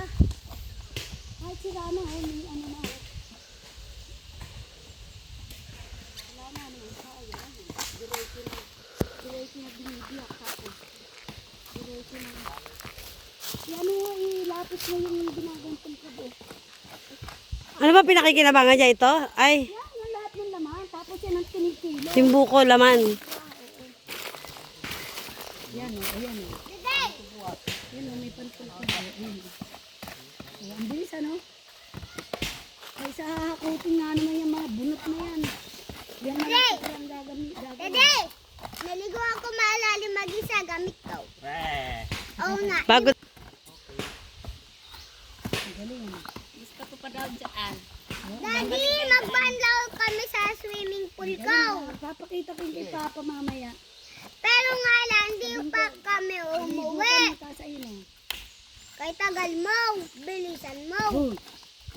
talaga. Kahit sila na, may ano na. Wala na, ano, ayan. Diretso na binibiyak tapos. Diretso na. Yan o, ilapit mo yung ginagantong ko doon. Ano ba pinakikinabangan niya ito? Ay, Yan, yung lahat ng laman. Tapos yan ang kinikilo. simbuko laman. Yan o, ayan o. Yan o, may pantulog. Ayan o. Ang bilis ano? Ay sa hahakutin nga naman yung mga bunot na yan. Yan na lang ang gagamit. Dede! Naligo ako malalim mag-isa gamit ko. Oo nga. Bago. Galing ano. Gusto ko pa daw dyan. Daddy, magbanlaw kami sa swimming pool ko. Papakita ko yung kay Papa mamaya. Pero nga lang, hindi pa kami umuwi. Sa iyo. Kay tagal mo, bilisan mo. Oh,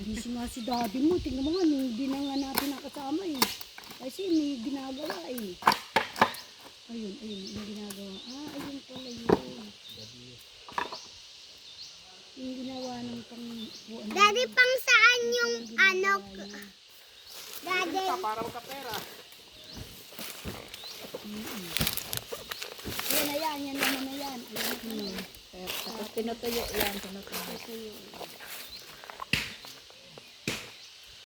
hindi si daddy mo. Tingnan mo nga, hindi na nga natin nakasama eh. Kasi may ginagawa eh. Ayun, yung ginagawa. Ayun pala yun. Yung ginawa ng pang... Daddy, pang saan yung ano? Daddy, Para magkapera. Yan na yan naman na yan. Ayan na yan. Tapos tinutuyo yan, tinutuyo.